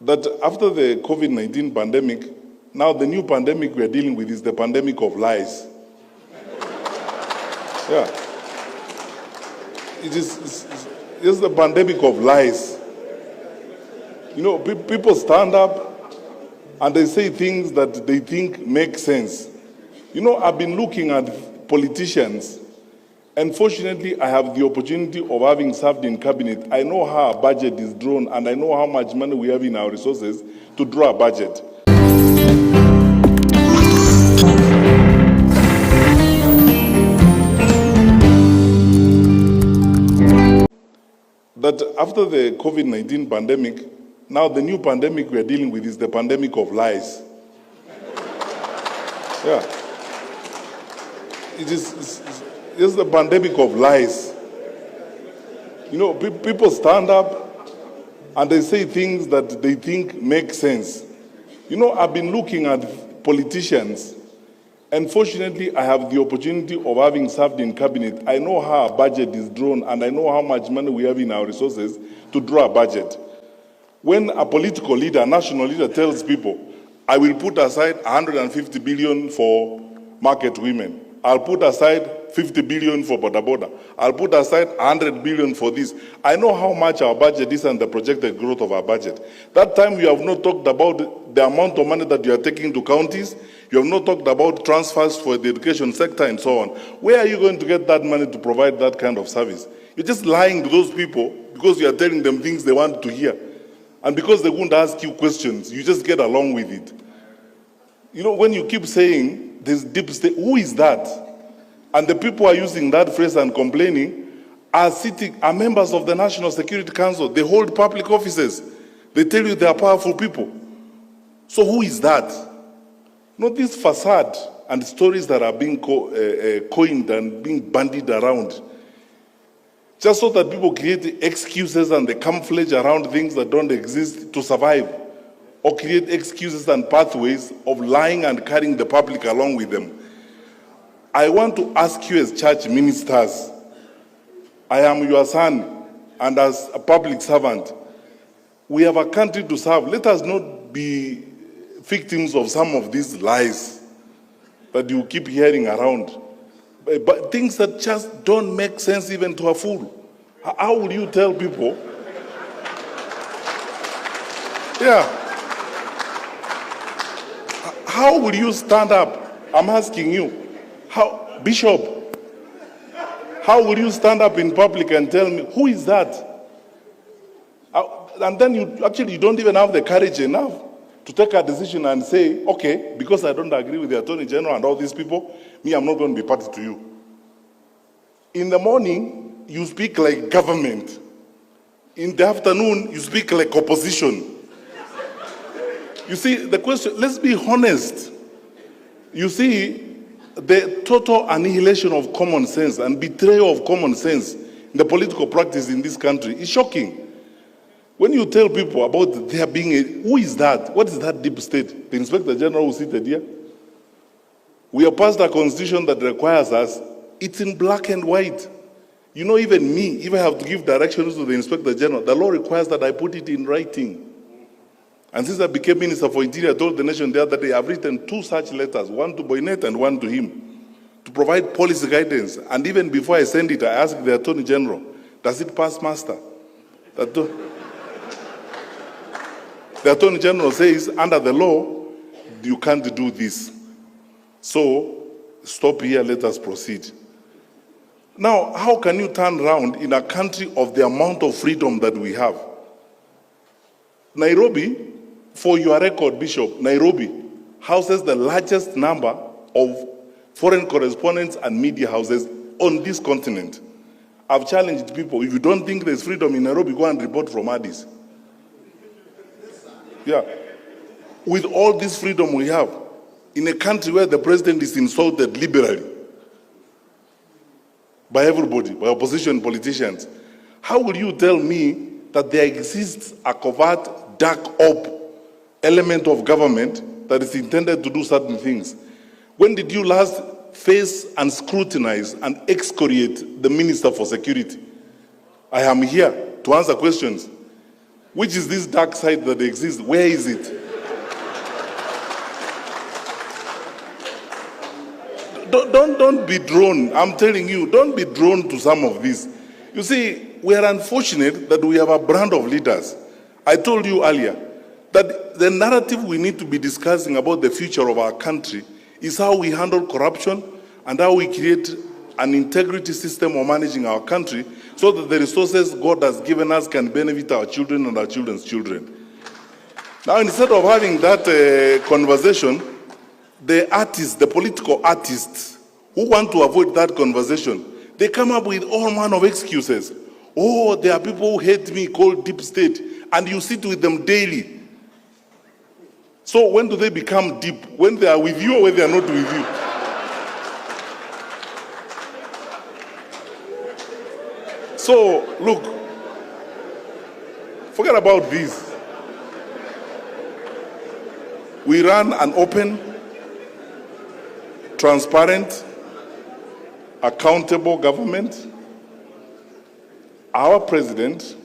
that after the COVID-19 pandemic, now the new pandemic we are dealing with is the pandemic of lies. Yeah. It's the pandemic of lies. You know, people stand up and they say things that they think make sense. You know, I've been looking at politicians, and fortunately, I have the opportunity of having served in cabinet. I know how a budget is drawn, and I know how much money we have in our resources to draw a budget. That after the COVID-19 pandemic, now the new pandemic we are dealing with is the pandemic of lies. Yeah. It's the pandemic of lies. You know, people stand up and they say things that they think make sense. You know, I've been looking at politicians, and fortunately, I have the opportunity of having served in cabinet. I know how a budget is drawn, and I know how much money we have in our resources to draw a budget. When a political leader, a national leader tells people, I will put aside 150 billion for market women, I'll put aside 50 billion for boda boda, I'll put aside 100 billion for this. I know how much our budget is and the projected growth of our budget. That time you have not talked about the amount of money that you are taking to counties, you have not talked about transfers for the education sector and so on. Where are you going to get that money to provide that kind of service? You're just lying to those people because you are telling them things they want to hear. And because they won't ask you questions, you just get along with it. You know, when you keep saying this deep state, who is that? And the people who are using that phrase and complaining are members of the National Security Council. They hold public offices. They tell you they are powerful people. So who is that? You know, this facade and stories that are being coined and being bandied around, just so that people create excuses and they camouflage around things that don't exist to survive, or create excuses and pathways of lying and carrying the public along with them. I want to ask you as church ministers, I am your son, and as a public servant, we have a country to serve. Let us not be victims of some of these lies that you keep hearing around. But things that just don't make sense even to a fool. How would you tell people? Yeah. How would you stand up? I'm asking you. How, Bishop, how would you stand up in public and tell me, who is that? And then you don't even have the courage enough to take a decision and say, okay, because I don't agree with the Attorney General and all these people, I'm not going to be party to you. In the morning, you speak like government. In the afternoon, you speak like opposition. You see, the question, let's be honest. You see, the total annihilation of common sense and betrayal of common sense in the political practice in this country is shocking. When you tell people about there being who is that? What is that deep state? The Inspector General who seated here? We have passed a constitution that requires us, it's in black and white. You know, even me, if I have to give directions to the Inspector General, the law requires that I put it in writing. And since I became Minister for Interior, I told the nation the other day, I've written 2 such letters, one to Boynet and one to him, to provide policy guidance. And even before I send it, I asked the Attorney General, does it pass muster? The Attorney General says, under the law, you can't do this. So, stop here, let us proceed. Now, how can you turn around in a country of the amount of freedom that we have? Nairobi, for your record, Bishop, Nairobi houses the largest number of foreign correspondents and media houses on this continent. I've challenged people, if you don't think there's freedom in Nairobi, go and report from Addis. Yeah. With all this freedom we have, in a country where the president is insulted liberally by everybody, by opposition politicians, how will you tell me that there exists a covert, dark op element of government that is intended to do certain things? When did you last face and scrutinize and excoriate the Minister for Security? I am here to answer questions. Which is this dark side that exists? Where is it? Don't be drawn. I'm telling you, don't be drawn to some of this. You see, we are unfortunate that we have a brand of leaders. I told you earlier that the narrative we need to be discussing about the future of our country is how we handle corruption and how we create an integrity system of managing our country so that the resources God has given us can benefit our children and our children's children. Now, instead of having that conversation, the artists, the political artists who want to avoid that conversation, they come up with all manner of excuses. Oh, there are people who hate me called deep state, and you sit with them daily. So when do they become deep? When they are with you or when they are not with you? So, look, forget about this. We run an open, transparent, accountable government. Our president,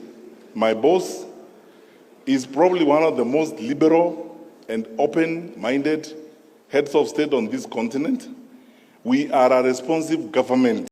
my boss, is probably one of the most liberal and open-minded heads of state on this continent. We are a responsive government.